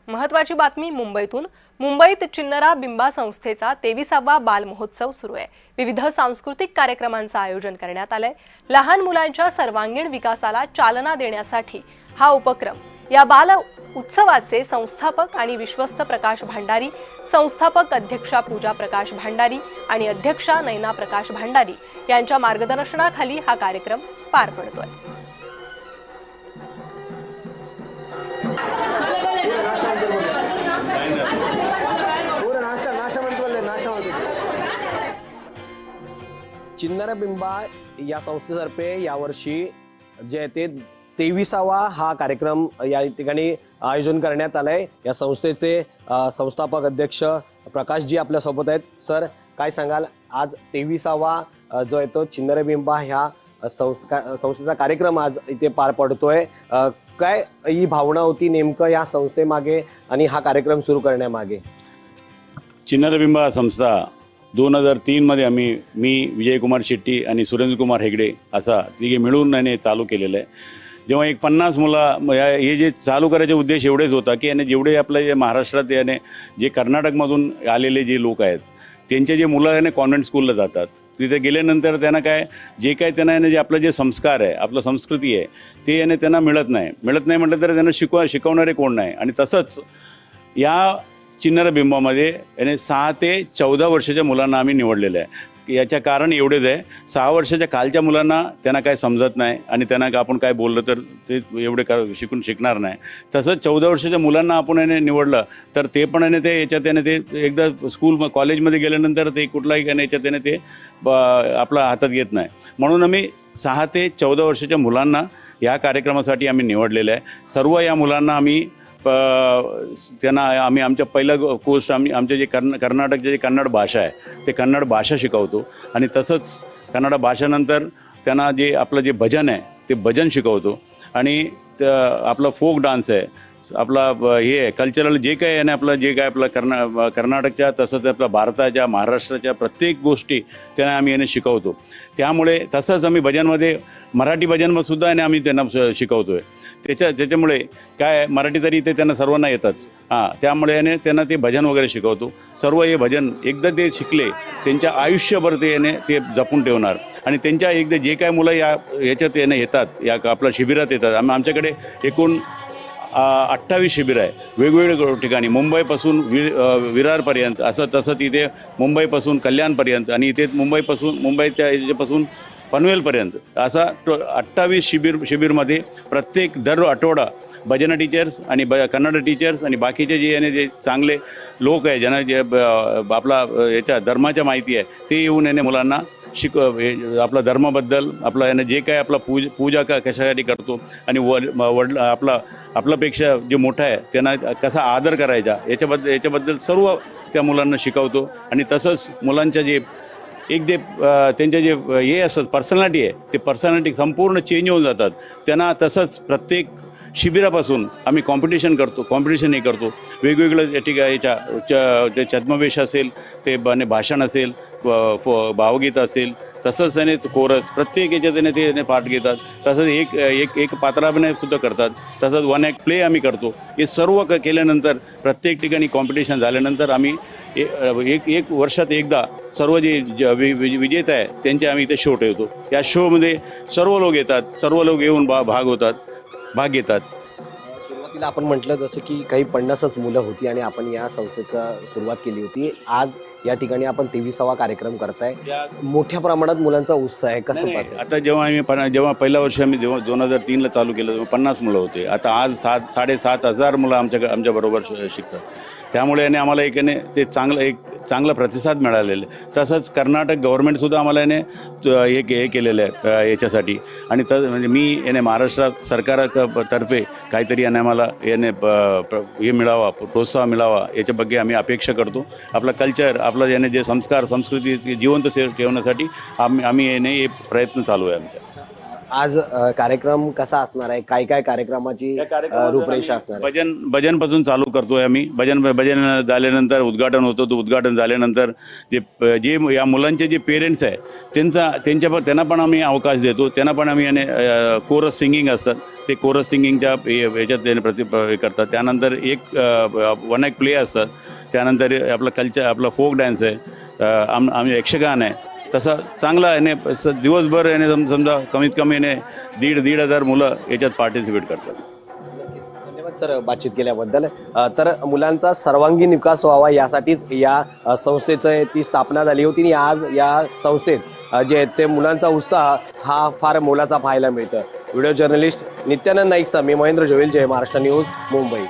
महत्त्वाची बातमी मुंबईतून। मुंबईत चिन्नरा बिंबा संस्थेचा 23वा बाल महोत्सव सुरू आहे। विविध सांस्कृतिक कार्यक्रमांचं आयोजन करण्यात आलंय। लहान मुलांच्या सर्वांगीण विकासाला चालना देण्यासाठी हा उपक्रम। या बाल उत्सवाचे संस्थापक आणि विश्वस्त प्रकाश भांडारी, संस्थापक अध्यक्षा पूजा प्रकाश भांडारी आणि अध्यक्षा नैना प्रकाश भांडारी यांच्या मार्गदर्शनाखाली हा कार्यक्रम पार पडतोय। चिन्नरा बिंबा या संस्थेतर्फे यावर्षी जे ते 23वा हा कार्यक्रम या ठिकाणी आयोजन करण्यात आलाय। या संस्थेचे संस्थापक अध्यक्ष प्रकाशजी आपल्या सोबत आहेत। सर, काय सांगाल, आज 23वा जो आहे तो चिन्नरा बिंबा ह्या संस्थेचा कार्यक्रम आज इथे पार पडतोय। काय ही भावना होती नेमकं या संस्थेमागे आणि हा कार्यक्रम सुरू करण्यामागे? चिन्नरा बिंबा संस्था 2003 मध्ये मी विजयकुमार शेट्टी आणि सुरेंद्रकुमार हेगडे असा तिघे मिळून चालू केलेलं आहे। जेव्हा एक 50 मुलं हे जे चालू करायचे उद्देश एवढेच होता की जेवढे आपल्या जे महाराष्ट्रात जे कर्नाटकमधून आलेले जे लोक आहेत त्यांचे जे मुलं कॉन्व्हेंट स्कूलला जातात, तिथे गेल्यानंतर त्यांना काय जे काय त्यांना जे आपलं जे संस्कार आहे, आपलं संस्कृती आहे ते त्यांना मिळत नाही म्हटलं तर त्यांना शिकवणारे कोण नाही। आणि तसंच या चिन्नरा बिंबामध्ये 6 ते 14 वर्षाच्या मुलांना आम्ही निवडलेलं आहे। याच्या कारण एवढेच आहे, 6 वर्षाच्या खालच्या मुलांना त्यांना काय समजत नाही आणि त्यांना आपण काय बोललं तर ते एवढे शिकणार नाही। तसंच 14 वर्षाच्या मुलांना आपण निवडलं तर ते पण ते याच्यात ते एकदा स्कूल कॉलेजमध्ये गेल्यानंतर ते कुठलाही याच्यात ते आपला हातात घेत नाही। म्हणून आम्ही 6 ते 14 वर्षाच्या मुलांना या कार्यक्रमासाठी आम्ही निवडलेलं आहे। सर्व या मुलांना आम्ही त्यांना आमच्या पहिलं कोर्स आमचे जे कर्नाटकचे जे कन्नड भाषा आहे ते कन्नड भाषा शिकवतो आणि तसंच कन्नड भाषेनंतर त्यांना जे आपलं जे भजन आहे ते भजन शिकवतो आणि आपला फोक डान्स आहे, आपला हे आहे कल्चरल जे काय आहे आपलं जे काय आपलं कर्नाटकच्या तसंच आपल्या भारताच्या महाराष्ट्राच्या प्रत्येक गोष्टी त्यांना आम्ही शिकवतो। त्यामुळे तसंच आम्ही भजनमध्ये मराठी भजनसुद्धा आम्ही त्यांना शिकवतो आहे। त्याच्यामुळे काय मराठी तरी ते त्यांना सर्वांना येतच, त्यामुळे त्यांना ते भजन वगैरे शिकवतो। सर्व हे भजन एकदा ते शिकले त्यांच्या आयुष्यभर ते जपून ठेवणार आणि त्यांच्या एकदा जे काय मुलं याच्यात येतात या आपल्या शिबिरात येतात। आमच्याकडे एकूण 28 शिबिर आहे वेगवेगळ्या ठिकाणी, मुंबईपासून विरारपर्यंत असं तसंच इथे मुंबईपासून कल्याणपर्यंत आणि इथे मुंबईच्या याच्यापासून पनवेलपर्यंत असा 28 शिबिरमध्ये प्रत्येक दर आठवडा भजन टीचर्स आणि कन्नड टीचर्स आणि बाकीचे जे चांगले लोक आहे ज्यांना जे आपला याच्या धर्माच्या माहिती आहे ते येऊन मुलांना आपला धर्माबद्दल आपला जे काय आपला पूजा कशासाठी करतो आणि आपल्यापेक्षा जे मोठा आहे त्यांना कसा आदर करायचा याच्याबद्दल सर्व त्या मुलांना शिकवतो। आणि तसंच मुलांच्या जे त्यांचे जे हे असतात पर्सनॅलिटी आहे ते पर्सनॅलिटी संपूर्ण चेंज होऊन जातात त्यांना। तसंच प्रत्येक शिबिरापासून आम्ही कॉम्पिटिशन हे करतो वेगवेगळं याच्या छद्मवेश असेल, ते भाषण असेल, भावगीत असेल, तसंच कोरस प्रत्येक याच्यात ते पाठ घेतात। तसंच एक पात्राभिनयसुद्धा करतात। तसंच 1 ॲक्ट प्ले आम्ही करतो। हे सर्व केल्यानंतर प्रत्येक ठिकाणी कॉम्पिटिशन झाल्यानंतर आम्ही एक वर्षात एकदा सर्व जे विजेता आहे त्यांचे आम्ही इथे शो ठेवतो। त्या शोमध्ये सर्व लोक येतात, सर्व लोक येऊन भाग घेतात। सुरुवातीला आपण म्हटलं जसं की काही 50च मुलं होती आणि आपण या संस्थेचा सुरुवात केली होती। आज या ठिकाणी आपण 23वा कार्यक्रम करताय, मोठ्या प्रमाणात मुलांचा उत्साह आहे, कसं पाहताय? आता जेव्हा पहिल्या वर्षी आम्ही 2003ला चालू केलं तेव्हा 50 मुलं होते। आता आज 7,500 मुलं आमच्या बरोबर शिकतात। त्यामुळे आम्हाला ते चांगला प्रतिसाद मिळालेला आहे। तसंच कर्नाटक गव्हर्नमेंटसुद्धा आम्हाला हे केलेलं आहे याच्यासाठी आणि म्हणजे मी महाराष्ट्र सरकारतर्फे काहीतरी आम्हाला हे मिळावा, प्रोत्साहन मिळावा याच्या ಬಗ್ಗೆ आम्ही अपेक्षा करतो। आपला कल्चर आपलं जे संस्कार संस्कृती जिवंत ठेवण्यासाठी आम्ही हे प्रयत्न चालू आहे आमच्या। आज कार्यक्रम कसा असणार आहे, काय काय कार्यक्रमाची या कार्यक्रमात रूपरेषा आम्ही असणार आहे? भजनपासून चालू करतोय आम्ही. भजन झाल्यानंतर उद्घाटन होतं. तो उद्घाटन झाल्यानंतर जे या मुलांचे जे पेरेंट्स आहे त्यांना पण आम्ही अवकाश देतो. त्यांना पण आम्ही कोरस सिंगिंग असतात, ते कोरस सिंगिंगच्या याच्यात हे करतात. त्यानंतर एक प्ले असतात. त्यानंतर आपलं फोक डान्स आहे, आम्ही यक्षगान आहे. तसं चांगला याने दिवसभर याने समजा कमीत कमी याने 1,500 मुलं याच्यात पार्टिसिपेट करतात. धन्यवाद सर बातचीत केल्याबद्दल. तर मुलांचा सर्वांगीण विकास व्हावा यासाठीच या संस्थेचं ती स्थापना झाली होती आणि आज या संस्थेत जे आहेत ते मुलांचा उत्साह हा फार मोलाचा पाहायला मिळतं. व्हिडिओ जर्नलिस्ट नित्यानंद नाईकसह मी महेंद्र जोवेल, जय महाराष्ट्र न्यूज, मुंबई.